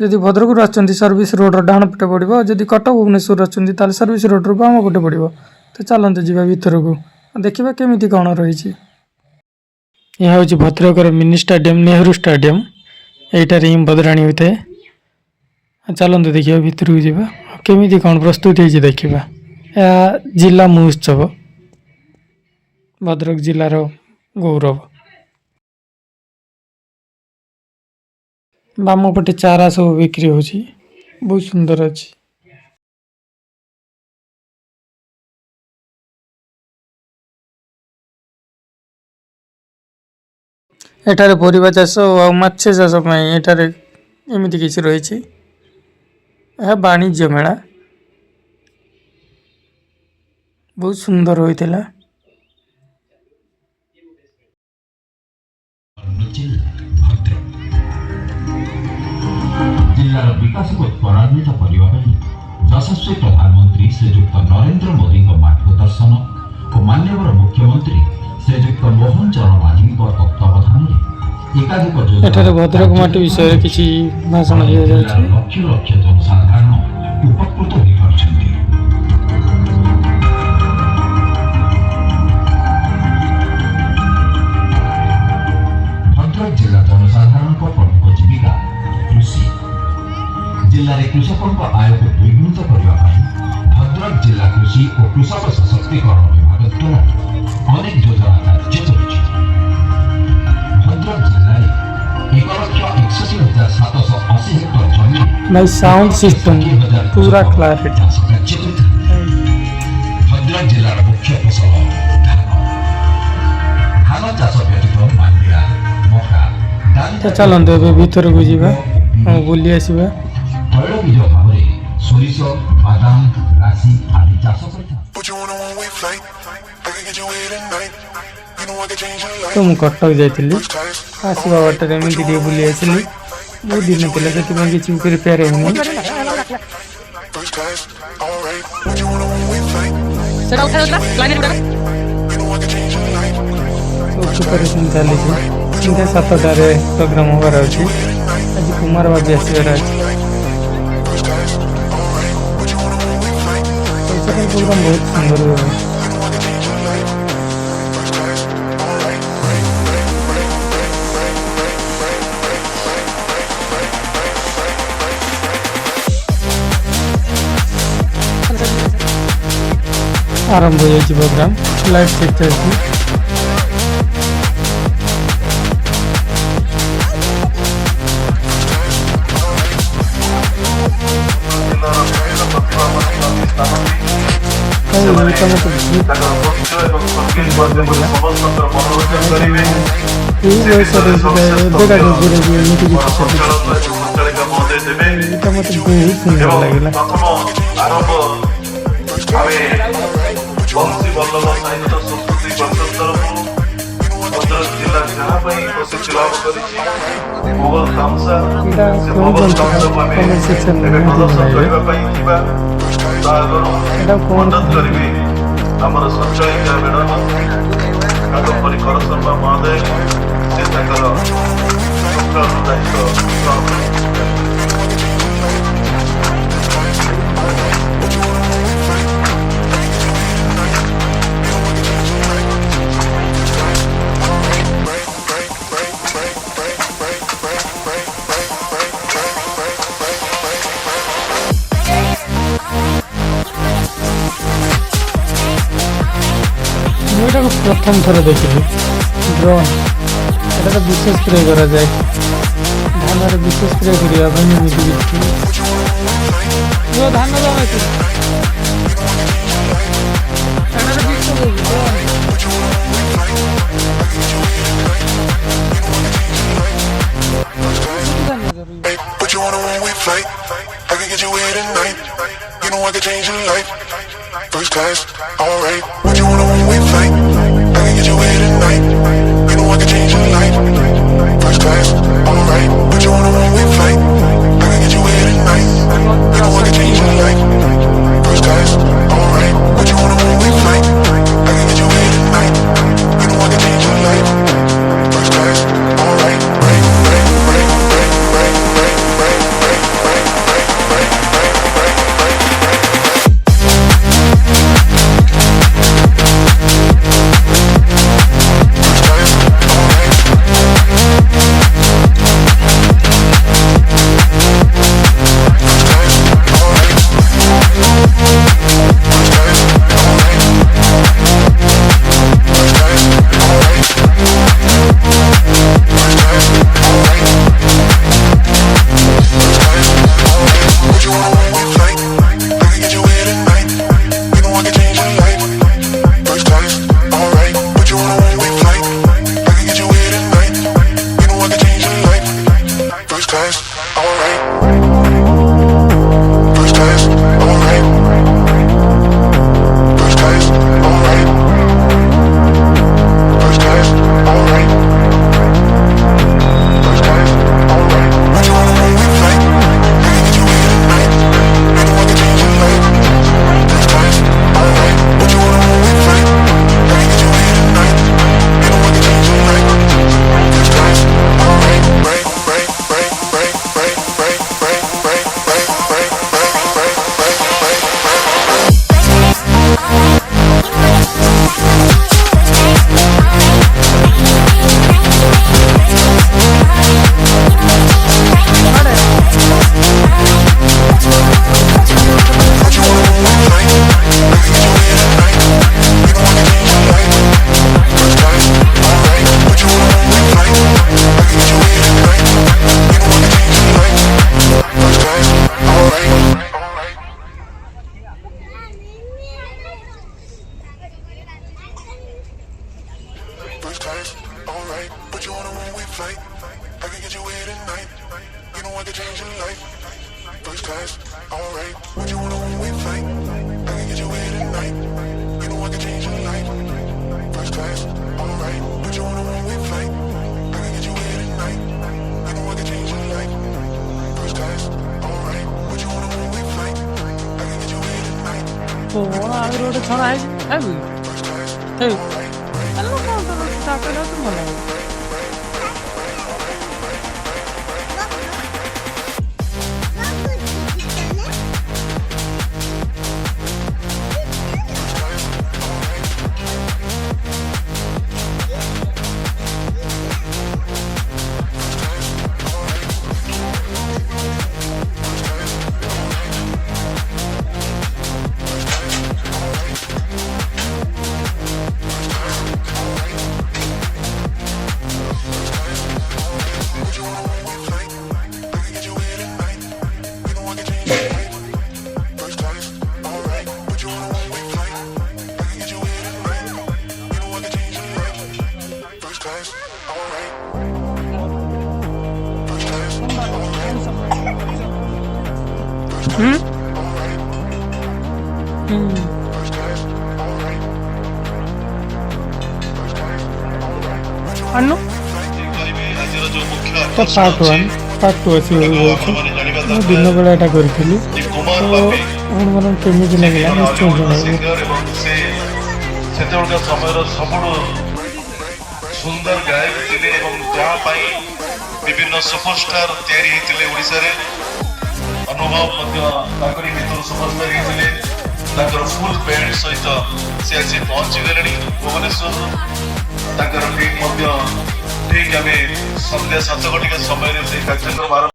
जदि Bhadrak आछंती service road डाण पटे पड़ो जदि कटक भुवनेश्वर आछंती ताले सर्विस रोड रो बाम पटे पड़ो तो चलते जीवा भीतर को देखा केमी कौन रही। यह हूँ भद्रकर मिनी स्टाडियम नेहरू स्टाडियम यहीटार ही भद्राणी होता है। चलते देखिए भितर को जावा केमी कौन प्रस्तुत हो देखा। यह जिला महोत्सव भद्रक जिलार गौरव। बाम पटे चारा सब बिक्री होची बहुत सुंदर अच्छी। एठारे परिबा चाष और माछ चाष एठारे एमती किसी रही। यह वाणिज्य मेला बहुत सुंदर होइतिला। जिल्लार विकास को त्वरान्वित करने यशस्वी प्रधानमंत्री श्रीजुक्त नरेंद्र मोदी मार्गदर्शन और माननीय मुख्यमंत्री श्रीजुक्त मोहन चरण माझी तत्वावधान एठारे भद्रक माटी विषय किसी भाषण दिया जाए। लक्ष लक्ष जनसाधारण उपकृत हो पारछन्ति। भद्रक जिला जनसाधारण प्रमुख जीविका कृषि। जिले में कृषकों आय को द्विगुणित करने भद्रक जिला कृषि और कृषक सशक्तिकरण विभाग द्वारा अनेक योजना कार्य चलुଛି। भद्रक जिले में 1,61,780 हेक्टर जमीन भाई साउंड सिस्टम पूरा क्लियर। भद्रक जिलार मुख्य फसल धान चाष व्यतीत मांडिया मका तो चलते भीतर को जावा बुली आसवा। तैलबीज भाव में सोरिष बादाम राशि आदि चाष तो मुझे कटक जाइली आसवा बाटर एमती बुली आसली बहुत दिन थी से किसी प्रिपेयर होनी प्रिपेरेसन चली। सीधा 7टार प्रोग्राम होबार अच्छी आज कुमार बाबी आसबार अच्छी प्रोग्राम बहुत सुंदर हुआ। आरंभ हो जाए प्रोग्राम लाइव चेक चलती। बंशी बल्लभ साहित्य संस्कृति परिषद तरफ भद्रक जिला जहाँ प्रसिद्धि लाभ करिछि भूगोल तामसा से भूगोल तामसा प्रदर्शन करबा पई थिबा मदद करिवे हमर संचालिका मैडम कादम्बरी कर शर्मा महोदय से ताकर दायित्व प्रथम थर देखिली ड्रोन एटा विशेष स्प्रे करा जाए धान विशेष स्प्रे करने धान First class, alright. What you wanna when we flight? I can get you here tonight. You know I can change your life. First class, alright. What you wanna when we flight? I can get you here tonight. You know I can change your life. First class, alright. What you wanna when we flight? I can get you here tonight. You know I can change your life. First class, alright. Break, break, break, break, break, break, break, break. First class, alright. What you wanna when we fight? I can get you here tonight. You know I can change your life. First class, alright. What you wanna when we fight? I can get you here tonight. You know I can change your life. First class, alright. What you wanna when we fight? I can get you here tonight. କଣ ଆହୁରି ଗୋଟେ ଛଣା ହେଇଛି ଖାଇବୁ First class, ହେଇ alright. ଆଲୋ କଣ ତୋର ଚାକଲ ତୁ ଭଲ ଲାଗେ ଆନୁ ଆଜିର ଯୋଉ ମୁଖ୍ୟ ତ ପାର୍ଟ 2 ଆସିବ ମୁଁ ଦିନ ବେଳା ଏଇଟା କରିଥିଲି କୁମାର ତ ବାପି ଆପଣମାନଙ୍କୁ କେମିତି ଲାଗିଲା ନିଶ୍ଚୟ ଜଣାଇବେ ଏବଂ ସେ ସେତେବେଳକା ସମୟର ସବୁଠୁ ସୁନ୍ଦର ଗାୟକ ଥିଲେ ଏବଂ ଯାହା ପାଇଁ ବିଭିନ୍ନ ସୁପରଷ୍ଟାର ତିଆରି ହେଇଥିଲେ ଓଡ଼ିଶାରେ ଅନୁଭବ ମଧ୍ୟ ତାଙ୍କରି ଭିତରୁ ସୁପରଷ୍ଟାର ହେଇଥିଲେ ତାଙ୍କର ଫୁଲ ବ୍ୟାଣ୍ଡ ସହିତ ସେ ଆସି ପହଞ୍ଚିଗଲେଣି ଭୁବନେଶ୍ୱର ତାଙ୍କର ଟିମ୍ ମଧ୍ୟ ଠିକ୍ ଆମେ ସନ୍ଧ୍ୟା 7 ଘଟିକା ସମୟରେ ସେଇ କାର୍ଯ୍ୟକ୍ରମ